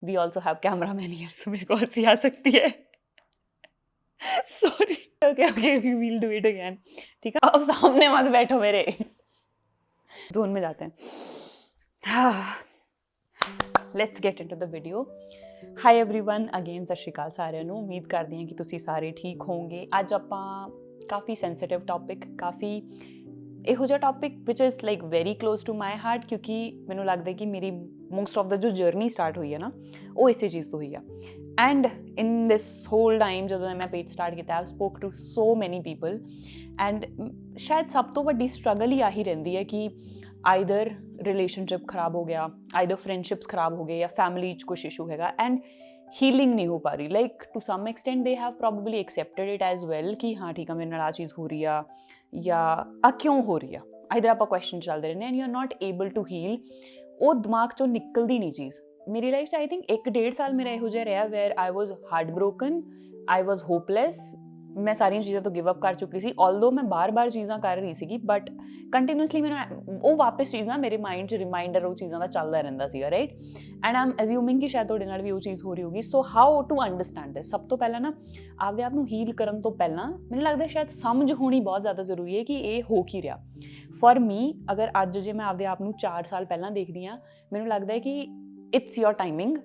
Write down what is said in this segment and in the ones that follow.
We also have camera man here, so मेरे को हंसी आ सकती है। Sorry. Okay okay, we will do it again. ठीक है, अब सामने मत बैठो मेरे। जोन में जाते हैं। Let's get into the video. High everyone, again ਸਤਿ ਸ਼੍ਰੀ ਅਕਾਲ ਸਾਰਿਆਂ ਨੂੰ। ਉਮੀਦ ਕਰਦੀ ਹਾਂ ਕਿ ਤੁਸੀਂ ਸਾਰੇ ਠੀਕ ਹੋਵੋਗੇ। ਅੱਜ ਆਪਾਂ ਕਾਫੀ ਸੈਂਸਿਟਿਵ ਟੌਪਿਕ, ਕਾਫੀ ਇਹੋ ਜਿਹਾ ਟੌਪਿਕ ਵਿਚ is like very close to my heart, ਕਿਉਂਕਿ ਮੈਨੂੰ ਲੱਗਦਾ ਕਿ ਮੇਰੀ ਮੋਸਟ ਆਫ ਦਾ ਜੋ ਜਰਨੀ ਸਟਾਰਟ ਹੋਈ ਹੈ ਨਾ, ਉਹ ਇਸੇ ਚੀਜ਼ ਤੋਂ ਹੋਈ ਆ। And in this hole time ਜਦੋਂ ਮੈਂ ਪੇਜ ਸਟਾਰਟ ਕੀਤਾ, ਆਈ ਸਪੋਕ ਟੂ ਸੋ ਮੈਨੀ ਪੀਪਲ, ਐਂਡ ਸ਼ਾਇਦ ਸਭ ਤੋਂ ਵੱਡੀ ਸਟਰਗਲ ਹੀ ਆਹੀ ਰਹਿੰਦੀ ਹੈ ਕਿ आइदर रिलेशनशिप खराब हो गया, आइदर फ्रेंडशिप्स खराब हो गए, या फैमिली कुछ इशू हैगा एंड हीलिंग नहीं हो पा रही। Like to some extent they have probably accepted it as well कि हाँ ठीक है, मेरे नाल आ चीज़ हो रही है या आ क्यों हो रही है। आइदर आप क्वेश्चन चलते रहने and you are not able to heal. वो दिमाग चों निकलती नहीं चीज़। मेरी लाइफ आई थिंक 1-1.5 साल मेरा इहो जिहा रहा where I was heart broken, I was hopeless. मैं सारिया चीज़ों तो गिव अप कर चुकी सी, ऑल्दो मैं बार-बार चीज़ां कर रही सी, बट कंटिन्यूसली मेरा वो वापस चीज़ां मेरे माइंड च रिमाइंडर वो चीज़ों का चलता रहता सी, right. And I am assuming कि शायद तुहाडे नाल भी वो चीज़ हो रही होगी। So how to understand this. सब तो पहला ना आपदे आप नूं हील करन तो पहला मैनूं लगदा शायद समझ होनी बहुत ज़्यादा जरूरी है कि ये हो की रहा। फॉर मी, अगर अज जे मैं आपदे आप नूं 4 साल पहलां देखदी हाँ, मैनूं लगदा है कि इट्स योर टाइमिंग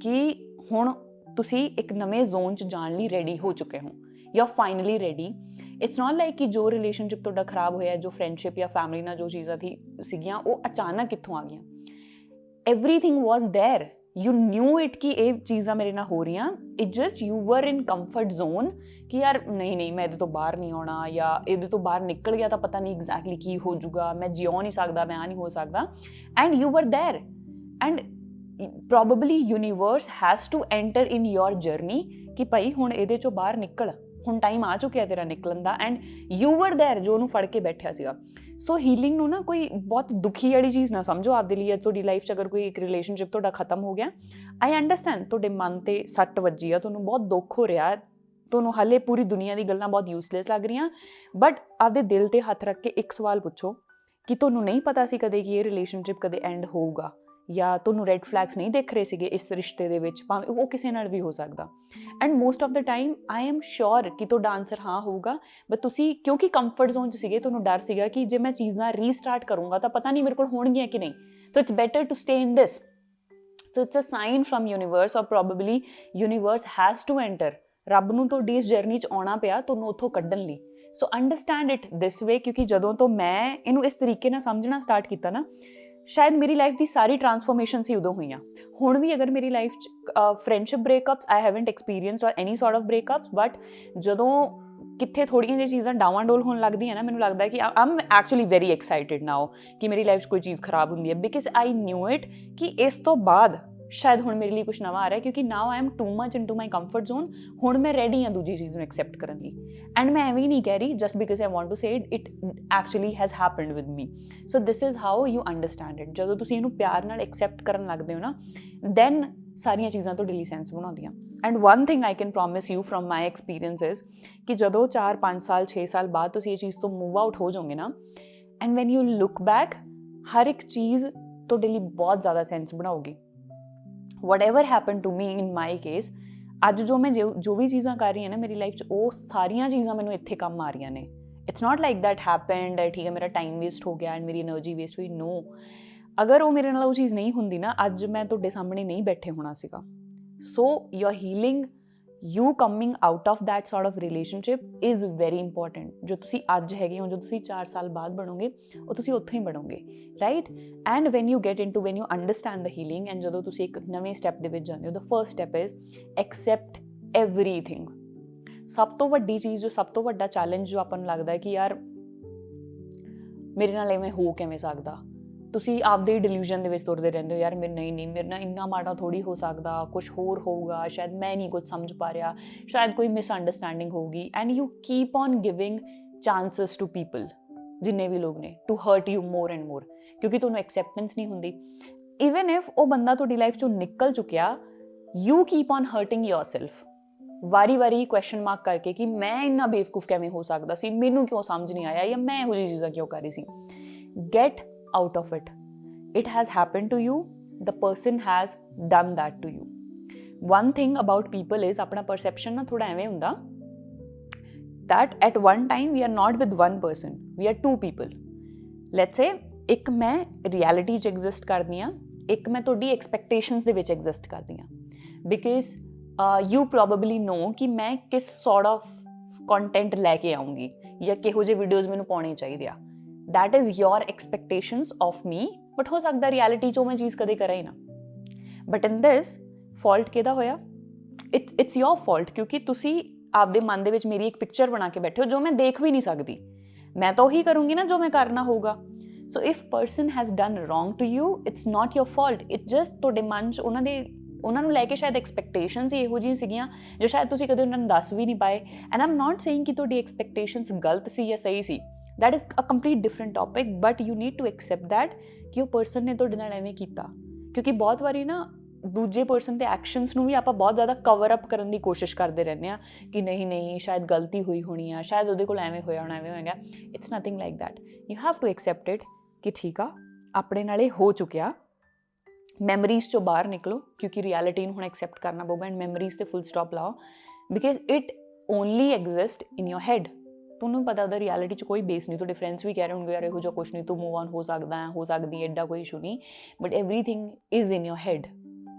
कि हुण तुसीं एक नवें जोन च जाण लई रेडी हो चुके हो, you are finally ready. It's not like कि जो रिलेशनशिप तुहाडा खराब होया, जो फ्रेंडशिप या फैमिली नाल जो चीज़ां थी सीगियां, वो अचानक कित्थों आ गईयां। Everything was there, you knew it कि ये चीज़ां मेरे नाल हो रही। It just you were in comfort zone कि यार नहीं नहीं मैं इहदे तो बाहर नहीं आउणा, या इहदे तो बाहर निकल गया तो पता नहीं एग्जैक्टली की हो जूगा, मैं जिउ नहीं सकदा, मैं आ नहीं हो सकदा। And you were there and probably universe has to enter in your journey कि भाई हुण इहदे चों बाहर निकल, ਹੁਣ ਟਾਈਮ ਆ ਚੁੱਕਿਆ ਤੇਰਾ ਨਿਕਲਣ ਦਾ। ਐਂਡ ਯੂ ਵਰ ਦੇयर ਜੋ ਉਹਨੂੰ ਫੜ ਕੇ ਬੈਠਿਆ ਸੀਗਾ। ਸੋ ਹੀਲਿੰਗ ਨੂੰ ਨਾ ਕੋਈ ਬਹੁਤ ਦੁਖੀ ਵਾਲੀ ਚੀਜ਼ ਨਾ ਸਮਝੋ ਆਪਦੇ ਲਈ। ਤੁਹਾਡੀ ਲਾਈਫ 'ਚ ਅਗਰ ਕੋਈ ਇੱਕ ਰਿਲੇਸ਼ਨਸ਼ਿਪ ਤੁਹਾਡਾ ਖਤਮ ਹੋ ਗਿਆ, ਆਈ ਅੰਡਰਸਟੈਂਡ ਤੁਹਾਡੇ ਮਨ 'ਤੇ ਸੱਟ ਵੱਜੀ ਆ, ਤੁਹਾਨੂੰ ਬਹੁਤ ਦੁੱਖ ਹੋ ਰਿਹਾ, ਤੁਹਾਨੂੰ ਹਾਲੇ ਪੂਰੀ ਦੁਨੀਆ ਦੀ ਗੱਲਾਂ ਬਹੁਤ ਯੂਸਲੈਸ ਲੱਗ ਰਹੀਆਂ, ਬਟ ਆਪਦੇ ਦਿਲ 'ਤੇ ਹੱਥ ਰੱਖ ਕੇ ਇੱਕ ਸਵਾਲ ਪੁੱਛੋ ਕਿ ਤੁਹਾਨੂੰ ਨਹੀਂ ਪਤਾ ਸੀ ਕਦੇ ਕਿ ਇਹ ਰਿਲੇਸ਼ਨਸ਼ਿਪ ਕਦੇ ਐਂਡ ਹੋਊਗਾ, ਜਾਂ ਤੁਹਾਨੂੰ ਰੈੱਡ ਫਲੈਗਸ ਨਹੀਂ ਦਿਖ ਰਹੇ ਸੀਗੇ ਇਸ ਰਿਸ਼ਤੇ ਦੇ ਵਿੱਚ, ਭਾਵੇਂ ਉਹ ਕਿਸੇ ਨਾਲ ਵੀ ਹੋ ਸਕਦਾ। And most of the time I am sure ਕਿ ਤੁਹਾਡਾ ਆਨਸਰ ਹਾਂ ਹੋਊਗਾ, ਬਟ ਤੁਸੀਂ ਕਿਉਂਕਿ ਕੰਫਰਟ ਜ਼ੋਨ 'ਚ ਸੀਗੇ, ਤੁਹਾਨੂੰ ਡਰ ਸੀਗਾ ਕਿ ਜੇ ਮੈਂ ਚੀਜ਼ਾਂ ਰੀਸਟਾਰਟ ਕਰੂੰਗਾ ਤਾਂ ਪਤਾ ਨਹੀਂ ਮੇਰੇ ਕੋਲ ਹੋਣਗੀਆਂ ਕਿ ਨਹੀਂ। So it's better to stay in this. So it's a sign from universe, or probably universe has to enter. ਰੱਬ ਨੂੰ ਤੁਹਾਡੀ ਇਸ ਜਰਨੀ 'ਚ ਆਉਣਾ ਪਿਆ ਤੁਹਾਨੂੰ ਉੱਥੋਂ ਕੱਢਣ ਲਈ। ਸੋ ਅੰਡਰਸਟੈਂਡ ਇਟ ਦਿਸ ਵੇ, ਕਿਉਂਕਿ ਜਦੋਂ ਤੋਂ ਮੈਂ ਇਹਨੂੰ ਇਸ ਤਰੀਕੇ ਨਾਲ ਸਮਝਣਾ ਸਟਾਰਟ ਕੀਤਾ ਨਾ, शायद मेरी लाइफ की सारी ट्रांसफॉर्मेशन ही उदों हुई। हुण भी अगर मेरी life friendship breakups I haven't experienced or any sort of breakups, but जदों कित्थे थोड़ियां जी चीज़ां डावांडोल होने लगदियां ना, मैनूं लगदा है कि I am actually very excited now कि मेरी लाइफ कोई चीज़ खराब हुंदी है, बिकॉज आई न्यू इट कि इस तो बाद शायद हुण मेरे लिए कुछ नवा आ रहा है, क्योंकि now I am too much in to my comfort zone. हुण मैं रेडी हाँ दूजी चीज़ नूं एक्सैप्ट करन लई। एंड मैं एवें नहीं कह रही just because I want to say it actually has happened with me. So this is how you understand it. जदों तुसीं इहनूं प्यार नाल एक्सैप्ट करन लगदे हो ना, दैन सारियां चीज़ां तुहाडे लई सेंस बनाउंदियां। And one thing I can promise you from my experience is कि जदों 4-5 साल 6 साल बाद तुसीं ये चीज़ तो मूव आउट हो जाओगे ना, and when you look back, हर एक चीज़ तुहाडे लई बहुत ज़्यादा सेंस बनाऊगी। What happen to me in my case, अज जो मैं जो भी चीज़ां कर रही हैं ना मेरी लाइफ च, वो सारियां चीज़ां मैनूं इत्थे काम आ रही ने। It's not like that happened ठीक है मेरा टाइम वेस्ट हो गया एंड मेरी एनर्जी वेस्ट हुई। नो, अगर वो मेरे नाल वो चीज़ नहीं हुंदी ना, अज मैं तुहाडे सामने नहीं बैठे होना सीगा। So your healing, you coming out of that sort of relationship is very important. जो तुसी अज हैगे हो, जो तुसी 4 साल बाद बनोगे, वो तुसी उत्थों ही बनोगे, right. And when you get in to, when you understand the healing, एंड जो तुसी एक नवे स्टैप दे विच जांदे हो, the first step is accept everything. सब तो वड्डी चीज़, जो सब तो वड्डा चैलेंज जो आपां नूं लगदा है कि यार मेरे नाल इवें हो किवें सकदा, ਤੁਸੀਂ ਆਪਦੇ ਹੀ ਡਿਲੂਜਨ ਦੇ ਵਿੱਚ ਤੁਰਦੇ ਰਹਿੰਦੇ ਹੋ। ਯਾਰ ਨਹੀਂ ਮੇਰੇ ਨਾਲ ਇੰਨਾ ਮਾੜਾ ਥੋੜੀ ਹੋ ਸਕਦਾ, ਕੁਛ ਹੋਰ ਹੋਊਗਾ, ਸ਼ਾਇਦ ਮੈਂ ਨਹੀਂ ਕੁਝ ਸਮਝ ਪਾ ਰਿਹਾ, ਸ਼ਾਇਦ ਕੋਈ ਮਿਸਅੰਡਰਸਟੈਂਡਿੰਗ ਹੋਊਗੀ। And you keep on giving chances to people, ਜਿੰਨੇ ਵੀ ਲੋਕ ਨੇ, to hurt you more and more, ਕਿਉਂਕਿ ਤੁਹਾਨੂੰ ਐਕਸੈਪਟੈਂਸ ਨਹੀਂ ਹੁੰਦੀ। ਈਵਨ ਇਫ ਉਹ ਬੰਦਾ ਤੁਹਾਡੀ ਲਾਈਫ 'ਚੋਂ ਨਿਕਲ ਚੁੱਕਿਆ, you keep on hurting yourself, ਵਾਰੀ ਕੁਐਸਚਨ ਮਾਰਕ ਕਰਕੇ ਕਿ ਮੈਂ ਇੰਨਾ ਬੇਵਕੂਫ ਕਿਵੇਂ ਹੋ ਸਕਦਾ ਸੀ, ਮੈਨੂੰ ਕਿਉਂ ਸਮਝ ਨਹੀਂ ਆਇਆ, ਜਾਂ ਮੈਂ ਇਹੋ ਜਿਹੀ ਚੀਜ਼ਾਂ ਕਿਉਂ ਕਰ ਰਹੀ ਸੀ। Get out of it. It has happened to you. The person has done that to you. one thing about people is ਆਪਣਾ perception ਨਾ ਥੋੜਾ ਐਵੇਂ ਹੁੰਦਾ that at one time we are not with one person, we are two people. Let's say ਇੱਕ ਮੈਂ reality 'ਚ exist ਕਰਦੀ ਹਾਂ, ਇੱਕ ਮੈਂ ਤੁਹਾਡੀ expectations ਦੇ ਵਿੱਚ exist ਕਰਦੀ ਹਾਂ, because you probably know ਕਿ ਮੈਂ ਕਿਸ sort of content ਲੈ ਕੇ ਆਉਂਗੀ ਜਾਂ ਕਿਹੋ ਜਿਹੇ ਵੀਡੀਓਜ਼ ਮੈਨੂੰ ਪਾਉਣੇ ਚਾਹੀਦੇ ਆ. that is your expectations of me, but ਹੋ ਸਕਦਾ reality 'ਚ ਉਹ ਮੈਂ ਚੀਜ਼ ਕਦੇ ਕਰਾਂ ਹੀ ਨਾ. but in this fault ਕਿਹਦਾ ਹੋਇਆ? it's your fault, ਕਿਉਂਕਿ ਤੁਸੀਂ ਆਪਦੇ ਮਨ ਦੇ ਵਿੱਚ ਮੇਰੀ ਇੱਕ ਪਿਕਚਰ ਬਣਾ ਕੇ ਬੈਠੇ ਹੋ ਜੋ ਮੈਂ ਦੇਖ ਵੀ ਨਹੀਂ ਸਕਦੀ. ਮੈਂ ਤਾਂ ਉਹੀ ਕਰੂੰਗੀ ਨਾ ਜੋ ਮੈਂ ਕਰਨਾ ਹੋਊਗਾ. so if person has done wrong to you, it's not your fault, it's just ਤੁਹਾਡੇ ਮਨ 'ਚ ਉਹਨਾਂ ਨੂੰ ਲੈ ਕੇ ਸ਼ਾਇਦ ਐਕਸਪੈਕਟੇਸ਼ਨਸ ਹੀ ਇਹੋ ਜਿਹੀਆਂ ਸੀਗੀਆਂ ਜੋ ਸ਼ਾਇਦ ਤੁਸੀਂ ਕਦੇ ਉਹਨਾਂ ਨੂੰ ਦੱਸ ਵੀ ਨਹੀਂ ਪਾਏ. ਐਂਡ ਆਮ ਨਾਟ ਸੇਇੰਗ ਕਿ ਤੁਹਾਡੀ ਐਕਸਪੈਕਟੇਸ਼ਨਸ ਗਲਤ ਸੀ ਜਾਂ ਸਹੀ ਸੀ. that is a complete different topic, but you need to accept that ਕਿ ਉਹ ਪਰਸਨ ਨੇ ਤੁਹਾਡੇ ਨਾਲ ਐਵੇਂ ਕੀਤਾ. ਕਿਉਂਕਿ ਬਹੁਤ ਵਾਰੀ ਨਾ ਦੂਜੇ ਪਰਸਨ ਦੇ ਐਕਸ਼ਨਸ ਨੂੰ ਵੀ ਆਪਾਂ ਬਹੁਤ ਜ਼ਿਆਦਾ ਕਵਰ ਅਪ ਕਰਨ ਦੀ ਕੋਸ਼ਿਸ਼ ਕਰਦੇ ਰਹਿੰਦੇ ਹਾਂ ਕਿ ਨਹੀਂ ਸ਼ਾਇਦ ਗਲਤੀ ਹੋਈ ਹੋਣੀ ਆ, ਸ਼ਾਇਦ ਉਹਦੇ ਕੋਲ ਐਵੇਂ ਹੋਇਆ ਹੋਣਾ, ਐਵੇਂ ਹੋਏਗਾ. It's nothing like that. You have to accept it ਕਿ ਠੀਕ ਆ, ਆਪਣੇ ਨਾਲ ਇਹ ਹੋ ਚੁੱਕਿਆ. ਮੈਮਰੀਜ਼ 'ਚੋਂ ਬਾਹਰ ਨਿਕਲੋ, ਕਿਉਂਕਿ ਰਿਐਲਿਟੀ ਨੂੰ ਹੁਣ ਐਕਸੈਪਟ ਕਰਨਾ ਪਊਗਾ. ਐਂਡ ਮੈਮਰੀਜ਼ 'ਤੇ ਫੁੱਲ ਸਟਾਪ ਲਾਓ, because it only exist in your head. ਤੁਹਾਨੂੰ ਪਤਾ ਉਹਦਾ ਰਿਐਲਿਟੀ 'ਚ ਕੋਈ ਬੇਸ ਨਹੀਂ. ਤੁਹਾਡੇ ਫਰੈਂਡਸ ਵੀ ਕਹਿ ਰਹੇ ਹੋਣਗੇ ਯਾਰ ਇਹੋ ਜਿਹਾ ਕੁਛ ਨਹੀਂ, ਤੂੰ ਮੂਵ ਔਨ ਹੋ ਸਕਦਾ, ਹੋ ਸਕਦੀ, ਐਡਾ ਕੋਈ ਇਸ਼ੂ ਨਹੀਂ. But everything is in your head,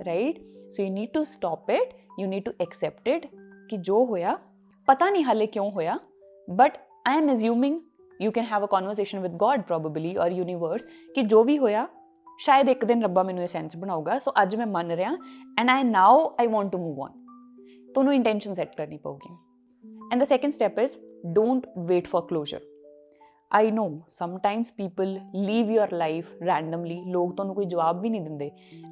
right? So you need to stop it, you need to accept it ਕਿ ਜੋ ਹੋਇਆ ਪਤਾ ਨਹੀਂ ਹਾਲੇ ਕਿਉਂ ਹੋਇਆ, but I am assuming you can have a conversation with God probably or universe ਕਿ ਜੋ ਵੀ ਹੋਇਆ ਸ਼ਾਇਦ ਇੱਕ ਦਿਨ ਰੱਬਾ ਮੈਨੂੰ ਇਹ ਸੈਂਸ ਬਣਾਊਗਾ. ਸੋ ਅੱਜ ਮੈਂ ਮੰਨ ਰਿਹਾ and I want to move on. ਤੁਹਾਨੂੰ ਇੰਟੈਂਸ਼ਨ ਸੈੱਟ ਕਰਨੀ ਪਊਗੀ. And the second step is don't wait for closure. I know sometimes people leave your life randomly. ਲੋਕ ਤੁਹਾਨੂੰ ਕੋਈ ਜਵਾਬ ਵੀ ਨਹੀਂ ਦਿੰਦੇ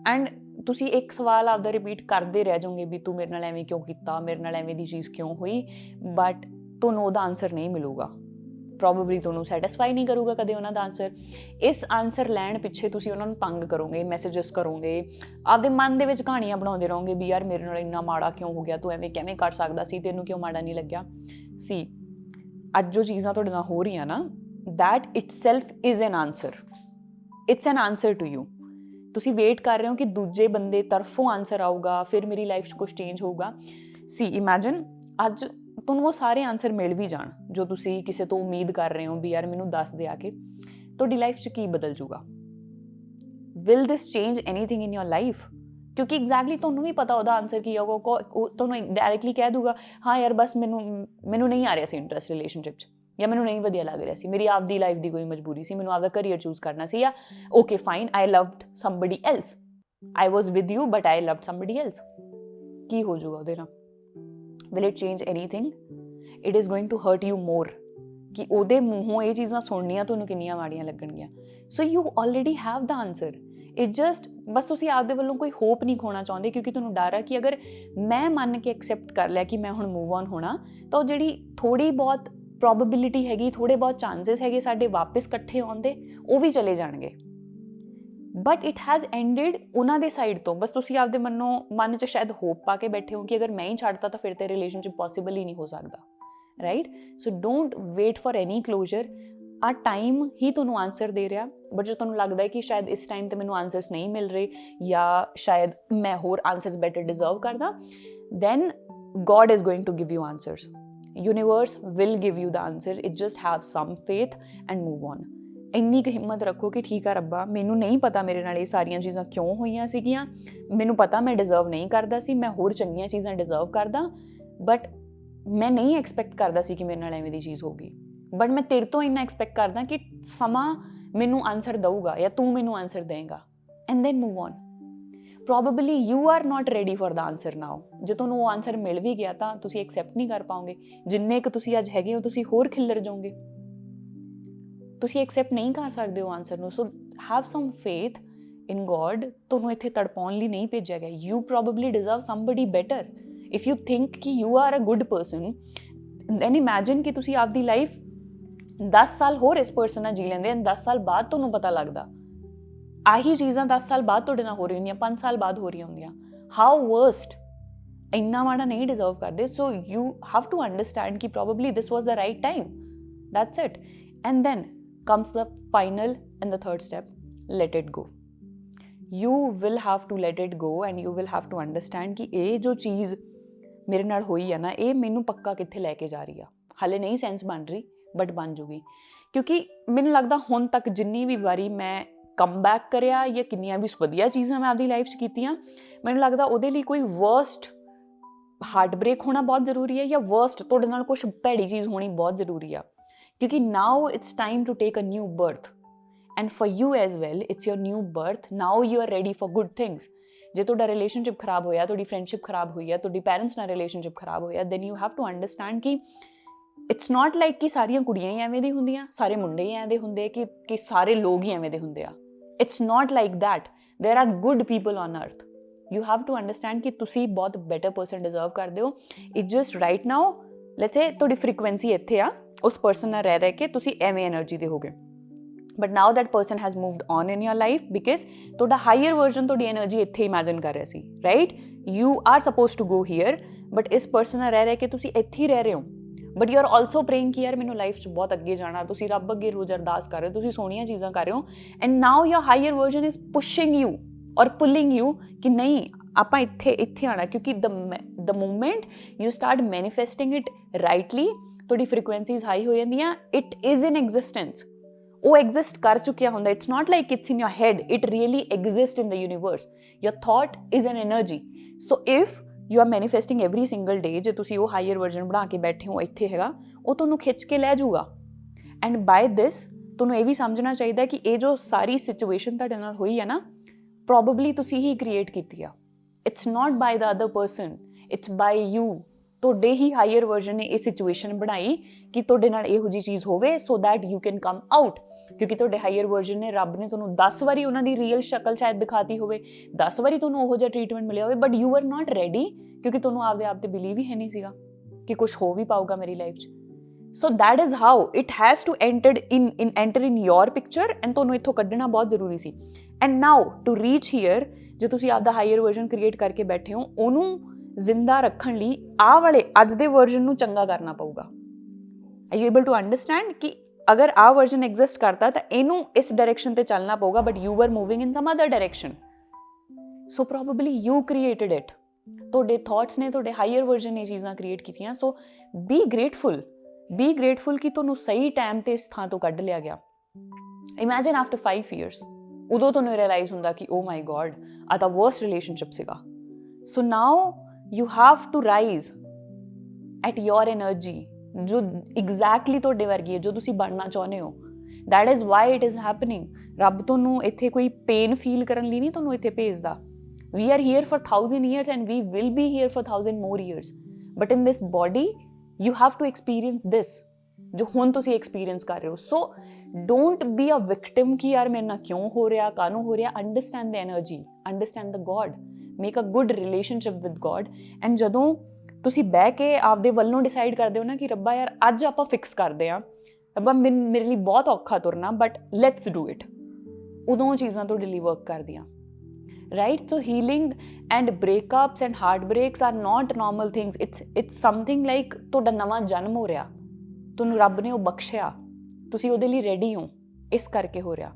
ਐਂਡ ਤੁਸੀਂ ਇੱਕ ਸਵਾਲ ਆਪਦਾ ਰਿਪੀਟ ਕਰਦੇ ਰਹਿ ਜਾਓਗੇ ਵੀ ਤੂੰ ਮੇਰੇ ਨਾਲ ਐਵੇਂ ਕਿਉਂ ਕੀਤਾ, ਮੇਰੇ ਨਾਲ ਐਵੇਂ ਦੀ ਚੀਜ਼ ਕਿਉਂ ਹੋਈ, ਬਟ ਤੁਹਾਨੂੰ ਉਹਦਾ ਆਨਸਰ ਨਹੀਂ ਮਿਲੂਗਾ. ਪ੍ਰੋਬੇਬਲੀ ਤੁਹਾਨੂੰ ਸੈਟਿਸਫਾਈ ਨਹੀਂ ਕਰੂਗਾ ਕਦੇ ਉਹਨਾਂ ਦਾ ਆਨਸਰ. ਇਸ ਆਨਸਰ ਲੈਣ ਪਿੱਛੇ ਤੁਸੀਂ ਉਹਨਾਂ ਨੂੰ ਤੰਗ ਕਰੋਗੇ, ਮੈਸੇਜਸ ਕਰੋਗੇ, ਆਪਦੇ ਮਨ ਦੇ ਵਿੱਚ ਕਹਾਣੀਆਂ ਬਣਾਉਂਦੇ ਰਹੋਗੇ ਵੀ ਯਾਰ ਮੇਰੇ ਨਾਲ ਇੰਨਾ ਮਾੜਾ ਕਿਉਂ ਹੋ ਗਿਆ, ਤੂੰ ਐਵੇਂ ਕਿਵੇਂ ਕਰ ਸਕਦਾ ਸੀ, ਤੈਨੂੰ ਕਿਉਂ ਮਾੜਾ ਨਹੀਂ ਲੱਗਿਆ. ਸੀ ਅੱਜ ਜੋ ਚੀਜ਼ਾਂ ਤੁਹਾਡੇ ਨਾਲ ਹੋ ਰਹੀਆਂ ਨਾ, that itself is an answer. It's an answer to you. ਤੁਸੀਂ ਵੇਟ ਕਰ ਰਹੇ ਹੋ ਕਿ ਦੂਜੇ ਬੰਦੇ ਤਰਫੋਂ ਆਨਸਰ ਆਊਗਾ, ਫਿਰ ਮੇਰੀ ਲਾਈਫ 'ਚ ਕੁਛ ਚੇਂਜ ਹੋਊਗਾ. ਸੀ ਇਮੈਜਿਨ ਅੱਜ ਤੁਹਾਨੂੰ ਉਹ ਸਾਰੇ ਆਨਸਰ ਮਿਲ ਵੀ ਜਾਣ ਜੋ ਤੁਸੀਂ ਕਿਸੇ ਤੋਂ ਉਮੀਦ ਕਰ ਰਹੇ ਹੋ ਵੀ ਯਾਰ ਮੈਨੂੰ ਦੱਸ ਦੇ ਆ ਕੇ, ਤੁਹਾਡੀ ਲਾਈਫ 'ਚ ਕੀ ਬਦਲ ਜੂਗਾ? Will this change anything in your life? ਕਿਉਂਕਿ ਐਗਜ਼ੈਕਟਲੀ ਤੁਹਾਨੂੰ ਵੀ ਪਤਾ ਉਹਦਾ ਆਨਸਰ ਕੀ ਹੋਊਗਾ. ਉਹ ਤੁਹਾਨੂੰ ਡਾਇਰੈਕਟਲੀ ਕਹਿ ਦੂਗਾ ਹਾਂ ਯਾਰ ਬਸ ਮੈਨੂੰ ਨਹੀਂ ਆ ਰਿਹਾ ਸੀ ਇੰਟਰਸਟ ਰਿਲੇਸ਼ਨਸ਼ਿਪ 'ਚ, ਜਾਂ ਮੈਨੂੰ ਨਹੀਂ ਵਧੀਆ ਲੱਗ ਰਿਹਾ ਸੀ, ਮੇਰੀ ਆਪਦੀ ਲਾਈਫ ਦੀ ਕੋਈ ਮਜਬੂਰੀ ਸੀ, ਮੈਨੂੰ ਆਪਦਾ ਕਰੀਅਰ ਚੂਜ਼ ਕਰਨਾ ਸੀ, ਜਾਂ okay fine I loved somebody else, I was with you but I loved somebody else. ਕੀ ਹੋ ਜੂਗਾ ਉਹਦੇ ਨਾਲ? Will it change anything? It is going to hurt you more ਕਿ ਉਹਦੇ ਮੂੰਹੋਂ ਇਹ ਚੀਜ਼ਾਂ ਸੁਣਨੀਆਂ ਤੁਹਾਨੂੰ ਕਿੰਨੀਆਂ ਮਾੜੀਆਂ ਲੱਗਣਗੀਆਂ. So you already have the answer. It just ਬਸ ਤੁਸੀਂ ਆਪਦੇ ਵੱਲੋਂ ਕੋਈ ਹੋਪ ਨਹੀਂ ਖੋਣਾ ਚਾਹੁੰਦੇ, ਕਿਉਂਕਿ ਤੁਹਾਨੂੰ ਡਰ ਆ ਕਿ ਅਗਰ ਮੈਂ ਮੰਨ ਕੇ ਐਕਸੈਪਟ ਕਰ ਲਿਆ ਕਿ ਮੈਂ ਹੁਣ ਮੂਵ ਔਨ ਹੋਣਾ, ਤਾਂ ਉਹ ਜਿਹੜੀ ਥੋੜ੍ਹੀ ਬਹੁਤ ਪ੍ਰੋਬੇਬਿਲਿਟੀ ਹੈਗੀ, ਥੋੜ੍ਹੇ ਬਹੁਤ ਚਾਂਸਸ ਹੈਗੇ ਸਾਡੇ ਵਾਪਸ ਇਕੱਠੇ ਆਉਣ ਦੇ, ਉਹ ਵੀ ਚਲੇ ਜਾਣਗੇ. ਬਟ ਇਟ ਹੈਜ਼ ਐਂਡਡ ਉਹਨਾਂ ਦੇ ਸਾਈਡ ਤੋਂ. ਬਸ ਤੁਸੀਂ ਆਪਦੇ ਮਨ 'ਚ ਸ਼ਾਇਦ ਹੋਪ ਪਾ ਕੇ ਬੈਠੇ ਹੋ ਕਿ ਅਗਰ ਮੈਂ ਹੀ ਛੱਡਤਾ ਤਾਂ ਫਿਰ ਤੇ ਰਿਲੇਸ਼ਨਸ਼ਿਪ ਪੋਸੀਬਲ ਹੀ ਨਹੀਂ ਹੋ ਸਕਦਾ, right? So don't wait for any closure. ਆ ਟਾਈਮ ਹੀ ਤੁਹਾਨੂੰ ਆਨਸਰ ਦੇ ਰਿਹਾ, ਬਟ ਜੇ ਤੁਹਾਨੂੰ ਲੱਗਦਾ ਹੈ ਕਿ ਸ਼ਾਇਦ ਇਸ ਟਾਈਮ 'ਤੇ ਮੈਨੂੰ ਆਨਸਰਸ ਨਹੀਂ ਮਿਲ ਰਹੇ ਜਾਂ ਸ਼ਾਇਦ ਮੈਂ ਹੋਰ ਆਨਸਰਸ ਬੈਟਰ ਡਿਜ਼ਰਵ ਕਰਦਾ, then God is going to give you answers. Universe will give you the answer. It just have some faith and move on. ਇੰਨੀ ਕੁ ਹਿੰਮਤ ਰੱਖੋ ਕਿ ਠੀਕ ਆ ਰੱਬਾ, ਮੈਨੂੰ ਨਹੀਂ ਪਤਾ ਮੇਰੇ ਨਾਲ ਇਹ ਸਾਰੀਆਂ ਚੀਜ਼ਾਂ ਕਿਉਂ ਹੋਈਆਂ ਸੀਗੀਆਂ, ਮੈਨੂੰ ਪਤਾ ਮੈਂ ਡਿਜ਼ਰਵ ਨਹੀਂ ਕਰਦਾ ਸੀ, ਮੈਂ ਹੋਰ ਚੰਗੀਆਂ ਚੀਜ਼ਾਂ ਡਿਜ਼ਰਵ ਕਰਦਾ, ਬਟ ਮੈਂ ਨਹੀਂ ਐਕਸਪੈਕਟ ਕਰਦਾ ਸੀ ਕਿ ਮੇਰੇ ਨਾਲ ਐਵੇਂ ਦੀ ਚੀਜ਼ ਹੋਊਗੀ. ਬਟ ਮੈਂ ਤੇਰੇ ਤੋਂ ਇੰਨਾ ਐਕਸਪੈਕਟ ਕਰਦਾ ਕਿ ਸਮਾਂ ਮੈਨੂੰ ਆਨਸਰ ਦਊਗਾ ਜਾਂ ਤੂੰ ਮੈਨੂੰ ਆਨਸਰ ਦੇਂਗਾ, and then move on. Probably you are not ready for the answer now. ਜੇ ਤੁਹਾਨੂੰ ਉਹ ਆਨਸਰ ਮਿਲ ਵੀ ਗਿਆ ਤਾਂ ਤੁਸੀਂ ਐਕਸੈਪਟ ਨਹੀਂ ਕਰ ਪਾਓਗੇ. ਜਿੰਨੇ ਕੁ ਤੁਸੀਂ ਅੱਜ ਹੈਗੇ ਹੋ ਤੁਸੀਂ ਹੋਰ ਖਿੱਲਰ ਜਾਓਗੇ, ਤੁਸੀਂ ਐਕਸੈਪਟ ਨਹੀਂ ਕਰ ਸਕਦੇ ਹੋ ਆਨਸਰ ਨੂੰ. So have some faith in God. ਤੁਹਾਨੂੰ ਇੱਥੇ ਤੜਪਾਉਣ ਲਈ ਨਹੀਂ ਭੇਜਿਆ ਗਿਆ. You probably deserve somebody better. If you think ਕਿ you are a good person, then imagine ਕਿ ਤੁਸੀਂ ਆਪਦੀ ਲਾਈਫ 10 ਸਾਲ ਹੋਰ ਇਸ ਪਰਸਨ ਨਾਲ ਜੀ ਲੈਂਦੇ, 10 ਸਾਲ ਬਾਅਦ ਤੁਹਾਨੂੰ ਪਤਾ ਲੱਗਦਾ ਆਹੀ ਚੀਜ਼ਾਂ 10 ਸਾਲ ਬਾਅਦ ਤੁਹਾਡੇ ਨਾਲ ਹੋ ਰਹੀਆਂ ਹੁੰਦੀਆਂ, 5 ਸਾਲ ਬਾਅਦ ਹੋ ਰਹੀਆਂ ਹੁੰਦੀਆਂ. How worst. ਇੰਨਾ ਮਾੜਾ ਨਹੀਂ ਡਿਜ਼ਰਵ ਕਰਦੇ. So you have to understand ਕਿ probably this was the right time. That's it. And then comes the final and the third step, let it go. you will have to let it go and you will have to understand ਕਿ ਇਹ ਜੋ ਚੀਜ਼ ਮੇਰੇ ਨਾਲ ਹੋਈ ਆ ਨਾ, ਇਹ ਮੈਨੂੰ ਪੱਕਾ ਕਿੱਥੇ ਲੈ ਕੇ ਜਾ ਰਹੀ ਆ। ਹਾਲੇ ਨਹੀਂ ਸੈਂਸ ਬਣ ਰਹੀ ਬਟ ਬਣ ਜੂਗੀ, ਕਿਉਂਕਿ ਮੈਨੂੰ ਲੱਗਦਾ ਹੁਣ ਤੱਕ ਜਿੰਨੀ ਵੀ ਵਾਰੀ ਮੈਂ ਕਮ ਬੈਕ ਕਰਿਆ ਜਾਂ ਕਿੰਨੀਆਂ ਵੀ ਵਧੀਆ ਚੀਜ਼ਾਂ ਮੈਂ ਆਪਦੀ ਲਾਈਫ 'ਚ ਕੀਤੀਆਂ, ਮੈਨੂੰ ਲੱਗਦਾ ਉਹਦੇ ਲਈ ਕੋਈ ਵਰਸਟ ਹਾਰਟ ਬ੍ਰੇਕ ਹੋਣਾ ਬਹੁਤ ਜ਼ਰੂਰੀ ਹੈ ਜਾਂ ਵਰਸਟ ਤੁਹਾਡੇ ਨਾਲ ਕੁਛ ਭੈੜੀ ਚੀਜ਼ ਹੋਣੀ ਬਹੁਤ ਜ਼ਰੂਰੀ ਆ, ਕਿਉਂਕਿ now it's time to take a new birth and for you as well it's your new birth. Now you are ready for good things. ਜੇ ਤੁਹਾਡਾ ਰਿਲੇਸ਼ਨਸ਼ਿਪ ਖਰਾਬ ਹੋਇਆ, ਤੁਹਾਡੀ ਫਰੈਂਡਸ਼ਿਪ ਖਰਾਬ ਹੋਈ ਹੈ, ਤੁਹਾਡੀ ਪੈਰੈਂਟਸ ਨਾਲ ਰਿਲੇਸ਼ਨਸ਼ਿਪ ਖਰਾਬ ਹੋਇਆ, then you have to understand ਕਿ ਇਟਸ ਨਾਟ ਲਾਈਕ ਕਿ ਸਾਰੀਆਂ ਕੁੜੀਆਂ ਹੀ ਐਵੇਂ ਦੀ ਹੁੰਦੀਆਂ, ਸਾਰੇ ਮੁੰਡੇ ਹੀ ਐਵੇਂ ਦੇ ਹੁੰਦੇ, ਕਿ ਸਾਰੇ ਲੋਕ ਹੀ ਐਵੇਂ ਦੇ ਹੁੰਦੇ ਆ। It's not like that. ਦੇਰ ਆਰ ਗੁੱਡ ਪੀਪਲ ਔਨ ਅਰਥ। ਯੂ ਹੈਵ ਟੂ ਅੰਡਰਸਟੈਂਡ ਕਿ ਤੁਸੀਂ ਬਹੁਤ ਬੈਟਰ ਪਰਸਨ ਡਿਜ਼ਰਵ ਕਰਦੇ ਹੋ। It's just right now let's ਸੇ ਤੁਹਾਡੀ ਫ੍ਰੀਕੁਐਂਸੀ ਇੱਥੇ ਆ, ਉਸ ਪਰਸਨ ਨਾਲ ਰਹਿ ਕੇ ਤੁਸੀਂ ਐਵੇਂ ਐਨਰਜੀ ਦੇ ਹੋਗੇ, but now that person has moved on in your life because ਤੁਹਾਡਾ ਹਾਈਅਰ ਵਰਜ਼ਨ ਤੁਹਾਡੀ ਐਨਰਜੀ ਇੱਥੇ ਇਮੈਜਿਨ ਕਰ ਰਿਹਾ ਸੀ, right. You are suppose to go here but ਇਸ ਪਰਸਨ ਨਾਲ ਰਹਿ ਕੇ ਤੁਸੀਂ ਇੱਥੇ ਹੀ ਰਹਿ ਰਹੇ ਹੋ, but you are also praying ਕਿ ਯਾਰ ਮੈਨੂੰ ਲਾਈਫ 'ਚ ਬਹੁਤ ਅੱਗੇ ਜਾਣਾ। ਤੁਸੀਂ ਰੱਬ ਅੱਗੇ ਰੋਜ਼ ਅਰਦਾਸ ਕਰ ਰਹੇ ਹੋ, ਤੁਸੀਂ ਸੋਹਣੀਆਂ ਚੀਜ਼ਾਂ ਕਰ ਰਹੇ ਹੋ, and now your higher version is pushing you or pulling you ਕਿ ਨਹੀਂ ਆਪਾਂ ਇੱਥੇ ਆਉਣਾ, ਕਿਉਂਕਿ the moment you start manifesting it rightly, ਤੁਹਾਡੀ ਫ੍ਰੀਕੁਐਂਸੀਜ਼ ਹਾਈ ਹੋ ਜਾਂਦੀਆਂ, ਇਟ ਇਜ਼ ਇਨ ਐਗਜ਼ਿਸਟੈਂਸ। ਉਹ ਐਗਜ਼ਿਸਟ ਕਰ ਚੁੱਕਿਆ ਹੁੰਦਾ। It's not like it's in your head, it really exist in the universe. Your thought is an energy. So if you are manifesting every single day, ਜੇ ਤੁਸੀਂ ਉਹ higher version ਬਣਾ ਕੇ ਬੈਠੇ ਹੋ ਇੱਥੇ ਹੈਗਾ, ਉਹ ਤੁਹਾਨੂੰ ਖਿੱਚ ਕੇ ਲੈ ਜਾਊਗਾ। ਐਂਡ ਬਾਏ ਦਿਸ ਤੁਹਾਨੂੰ ਇਹ ਵੀ ਸਮਝਣਾ ਚਾਹੀਦਾ ਕਿ ਇਹ ਜੋ ਸਾਰੀ ਸਿਚੁਏਸ਼ਨ ਤੁਹਾਡੇ ਨਾਲ ਹੋਈ ਹੈ ਨਾ, ਪ੍ਰੋਬੇਬਲੀ ਤੁਸੀਂ ਹੀ ਕ੍ਰੀਏਟ ਕੀਤੀ ਆ। It's not by the other person, it's by you. ਤੁਹਾਡੇ ਹੀ ਹਾਈਅਰ ਵਰਜ਼ਨ ਨੇ ਇਹ ਸਿਚੁਏਸ਼ਨ ਬਣਾਈ ਕਿ ਤੁਹਾਡੇ ਨਾਲ ਇਹੋ ਜਿਹੀ ਚੀਜ਼ ਹੋਵੇ so that you can come out, ਕਿਉਂਕਿ ਤੁਹਾਡੇ ਹਾਈਅਰ ਵਰਜ਼ਨ ਨੇ, ਰੱਬ ਨੇ ਤੁਹਾਨੂੰ 10 ਵਾਰੀ ਉਹਨਾਂ ਦੀ ਰੀਅਲ ਸ਼ਕਲ ਸ਼ਾਇਦ ਦਿਖਾਤੀ ਹੋਵੇ, 10 ਵਾਰੀ ਤੁਹਾਨੂੰ ਉਹੋ ਜਿਹਾ ਟ੍ਰੀਟਮੈਂਟ ਮਿਲਿਆ ਹੋਵੇ, but you are not ready, ਕਿਉਂਕਿ ਤੁਹਾਨੂੰ ਆਪਦੇ ਆਪ ਤੇ ਬਿਲੀਵ ਹੀ ਹੈ ਨਹੀਂ ਸੀਗਾ ਕਿ ਕੁਛ ਹੋ ਵੀ ਪਾਊਗਾ ਮੇਰੀ ਲਾਈਫ 'ਚ। So that is how it has to enter in your picture, and ਤੁਹਾਨੂੰ ਇੱਥੋਂ ਕੱਢਣਾ ਬਹੁਤ ਜ਼ਰੂਰੀ ਸੀ। And now to reach here, ਜੇ ਤੁਸੀਂ ਆਪਦਾ ਹਾਈਅਰ ਵਰਜ਼ਨ ਕ੍ਰੀਏਟ ਕਰਕੇ ਬੈਠੇ ਹੋ, ਉਹਨੂੰ ਜ਼ਿੰਦਾ ਰੱਖਣ ਲਈ ਆਹ ਵਾਲੇ ਅੱਜ ਦੇ ਵਰਜ਼ਨ ਨੂੰ ਚੰਗਾ ਕਰਨਾ ਪਊਗਾ। Are you able to understand ਕਿ ਅਗਰ ਆਹ ਵਰਜ਼ਨ ਐਗਜ਼ਿਸਟ ਕਰਦਾ ਤਾਂ ਇਹਨੂੰ ਇਸ ਡਾਇਰੈਕਸ਼ਨ ਤੇ ਚੱਲਣਾ ਪਊਗਾ, but you R moving in sum other direction. So probably you created it. ਤੁਹਾਡੇ ਥਾਟਸ ਨੇ, ਤੁਹਾਡੇ ਹਾਈਅਰ ਵਰਜ਼ਨ ਨੇ ਚੀਜ਼ਾਂ ਕ੍ਰੀਏਟ ਕੀਤੀਆਂ। ਸੋ ਬੀ ਗ੍ਰੇਟਫੁਲ ਕਿ ਤੁਹਾਨੂੰ ਸਹੀ ਟਾਈਮ ਤੇ ਇਸ ਥਾਂ ਤੋਂ ਕੱਢ ਲਿਆ ਗਿਆ। ਇਮੈਜਿਨ ਆਫਟਰ 5 years ਉਦੋਂ ਤੁਹਾਨੂੰ ਰਿਅਲਾਈਜ਼ ਹੁੰਦਾ ਕਿ ਓ ਮਾਈ ਗॉड ਆ ਤਾਂ ਵਰਸਟ ਰਿਲੇਸ਼ਨਸ਼ਿਪ ਸੀਗਾ। So now you have to rise at your energy, ਜੋ ਐਗਜ਼ੈਕਟਲੀ ਤੁਹਾਡੇ ਵਰਗੀ ਹੈ, ਜੋ ਤੁਸੀਂ ਬਣਨਾ ਚਾਹੁੰਦੇ ਹੋ। That is why it is happening. ਰੱਬ ਤੁਹਾਨੂੰ ਇੱਥੇ ਕੋਈ ਪੇਨ ਫੀਲ ਕਰਨ ਲਈ ਨਹੀਂ ਤੁਹਾਨੂੰ ਇੱਥੇ ਭੇਜਦਾ। We are here for 1000 years and we will be here for 1000 more years, but in this body you have to experience this ਜੋ ਹੁਣ ਤੁਸੀਂ ਐਕਸਪੀਰੀਅੰਸ ਕਰ ਰਹੇ ਹੋ। So don't be a victim ਕਿ ਯਾਰ ਮੇਰੇ ਨਾਲ ਕਿਉਂ ਹੋ ਰਿਹਾ, ਕਾਹਨੂੰ ਹੋ ਰਿਹਾ। Understand the energy, understand the God, make a good relationship with God. ਐਂਡ ਜਦੋਂ ਤੁਸੀਂ ਬਹਿ ਕੇ ਆਪਦੇ ਵੱਲੋਂ ਡਿਸਾਈਡ ਕਰਦੇ ਹੋ ਨਾ ਕਿ ਰੱਬਾ ਯਾਰ ਅੱਜ ਆਪਾਂ ਫਿਕਸ ਕਰਦੇ ਹਾਂ, ਰੱਬਾ ਮੇਰੇ ਲਈ ਬਹੁਤ ਔਖਾ ਤੁਰਨਾ ਬਟ ਲੈਟਸ ਡੂ ਇਟ, ਉਦੋਂ ਚੀਜ਼ਾਂ ਤੁਹਾਡੇ ਲਈ ਵਰਕ ਕਰਦੀਆਂ, right. So healing and breakups and heart breaks are not normal things. It's something like ਤੁਹਾਡਾ ਨਵਾਂ ਜਨਮ ਹੋ ਰਿਹਾ, ਤੁਹਾਨੂੰ ਰੱਬ ਨੇ ਉਹ ਬਖਸ਼ਿਆ, ਤੁਸੀਂ ਉਹਦੇ ਲਈ ਰੈਡੀ ਹੋ, ਇਸ ਕਰਕੇ ਹੋ ਰਿਹਾ।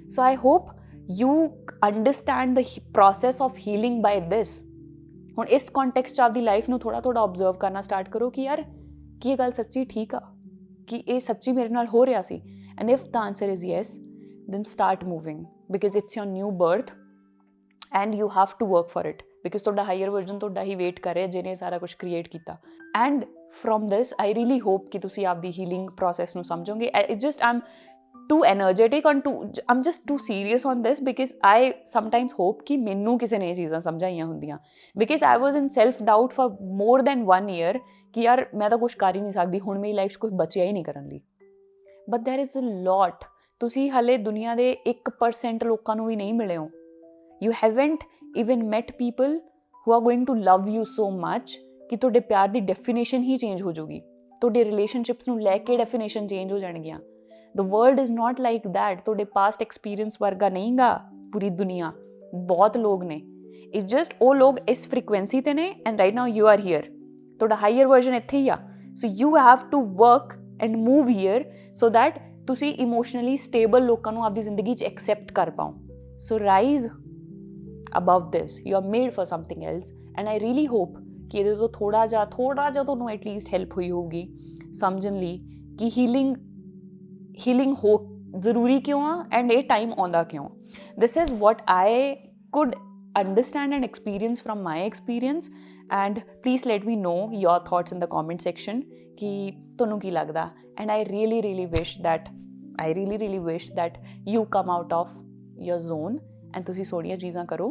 So I hope you understand the process of healing by this. ਹੁਣ ਇਸ ਕੰਟੈਕਸਟ 'ਚ ਆਪਦੀ ਲਾਈਫ ਨੂੰ ਥੋੜ੍ਹਾ ਓਬਜ਼ਰਵ ਕਰਨਾ ਸਟਾਰਟ ਕਰੋ ਕਿ ਯਾਰ ਕੀ ਇਹ ਗੱਲ ਸੱਚੀ ਠੀਕ ਆ, ਕਿ ਇਹ ਸੱਚੀ ਮੇਰੇ ਨਾਲ ਹੋ ਰਿਹਾ ਸੀ। And if the answer is yes then start moving because it's your new birth and you have to work for it because ਤੁਹਾਡਾ ਹਾਈਅਰ ਵਰਜ਼ਨ ਤੁਹਾਡਾ ਹੀ ਵੇਟ ਕਰ ਰਿਹਾ ਜਿਹਨੇ ਸਾਰਾ ਕੁਝ ਕ੍ਰੀਏਟ ਕੀਤਾ। And from this I really hope ਕਿ ਤੁਸੀਂ ਆਪਦੀ ਹੀਲਿੰਗ ਪ੍ਰੋਸੈਸ ਨੂੰ ਸਮਝੋਗੇ। It's just I'm too energetic and I'm just too serious on this because I sometimes hope ਕਿ ਮੈਨੂੰ ਕਿਸੇ ਨੇ ਇਹ ਚੀਜ਼ਾਂ ਸਮਝਾਈਆਂ ਹੁੰਦੀਆਂ because I was in self doubt for more than 1 year ਕਿ ਯਾਰ ਮੈਂ ਤਾਂ ਕੁਝ ਕਰ ਹੀ ਨਹੀਂ ਸਕਦੀ, ਹੁਣ ਮੇਰੀ ਲਾਈਫ 'ਚ ਕੁਝ ਬਚਿਆ ਹੀ ਨਹੀਂ ਕਰਨ ਲਈ। But there is a lot। ਤੁਸੀਂ ਹਾਲੇ ਦੁਨੀਆ ਦੇ 1% ਲੋਕਾਂ ਨੂੰ ਵੀ ਨਹੀਂ ਮਿਲੇ ਹੋ। You haven't even met people who are going to love you so much ਕਿ ਤੁਹਾਡੇ ਪਿਆਰ ਦੀ ਡੈਫੀਨੇਸ਼ਨ ਹੀ ਚੇਂਜ ਹੋ ਜਾਊਗੀ, ਤੁਹਾਡੇ ਰਿਲੇਸ਼ਨਸ਼ਿਪਸ ਨੂੰ ਲੈ ਕੇ ਡੈਫੀਨੇਸ਼ਨ ਚੇਂਜ ਹੋ ਜਾਣਗੀਆਂ। The world is not like that। ਤੁਹਾਡੇ ਪਾਸਟ ਐਕਸਪੀਰੀਅੰਸ ਵਰਗਾ ਨਹੀਂ ਗਾ ਪੂਰੀ ਦੁਨੀਆ, ਬਹੁਤ ਲੋਕ ਨੇ। It's just ਉਹ ਲੋਕ ਇਸ ਫ੍ਰੀਕੁਐਂਸੀ ਤੇ ਨੇ and right now you are here। ਤੁਹਾਡਾ ਹਾਈਅਰ ਵਰਜ਼ਨ ਇੱਥੇ ਹੀ ਆ। So you have to work and move here so that ਤੁਸੀਂ ਇਮੋਸ਼ਨਲੀ ਸਟੇਬਲ ਲੋਕਾਂ ਨੂੰ ਆਪਦੀ ਜ਼ਿੰਦਗੀ 'ਚ ਐਕਸੈਪਟ ਕਰ ਪਾਓ। ਸੋ rise above this, you are made for something else, and I really hope ਕਿ ਇਹਦੇ ਤੋਂ ਥੋੜਾ ਜਿਹਾ ਤੁਹਾਨੂੰ ਐਟਲੀਸਟ ਹੈਲਪ ਹੋਈ ਹੋਊਗੀ ਸਮਝਣ ਲਈ ਕਿ ਹੀਲਿੰਗ ਹੋ ਜ਼ਰੂਰੀ ਕਿਉਂ ਆ ਐਂਡ ਇਹ ਟਾਈਮ ਆਉਂਦਾ ਕਿਉਂ. This is what I could understand and experience from my experience, and please let me know your thoughts in the comment section ki tonu ki lagda. And I really wish that you come out of your zone and tusi sodiya cheezan karo.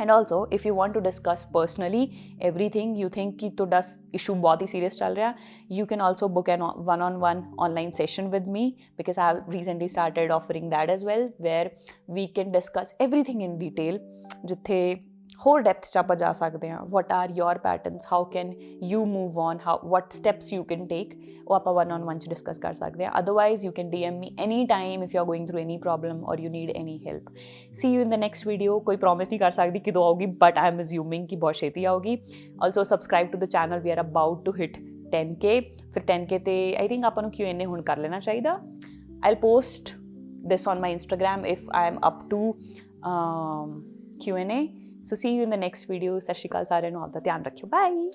And also if you want to discuss personally everything you think ki toda issue bahut hi serious chal raha, you can also book an one-on-one online session with me, because I have recently started offering that as well, where we can discuss everything in detail, ਜਿੱਥੇ ਹੋਰ depth 'ਚ ਆਪਾਂ ਜਾ ਸਕਦੇ ਹਾਂ. What are your patterns, how can you move on, what steps you can take, ਉਹ ਆਪਾਂ 1-on-1 'ਚ ਡਿਸਕਸ ਕਰ ਸਕਦੇ ਹਾਂ. Otherwise you can DM me any time if you are going through any problem or you need any help. See you in the next video. ਕੋਈ promise ਨਹੀਂ ਕਰ ਸਕਦੀ ਕਿਦੋਂ ਆਊਗੀ, ਬਟ I am assuming ਕਿ ਬਹੁਤ ਛੇਤੀ ਆਊਗੀ. Also subscribe to the channel, we are about to hit 10K. ਫਿਰ 10K ਤੇ I think ਆਪਾਂ ਨੂੰ Q&A ਹੁਣ ਕਰ ਲੈਣਾ ਚਾਹੀਦਾ. I'll post this on my Instagram if I am up to Q&A. So see you in the next video. ਸਤਿ ਸ਼੍ਰੀ ਅਕਾਲ ਸਾਰਿਆਂ ਨੂੰ, ਆਪਦਾ ਧਿਆਨ ਰੱਖਿਓ. Bye.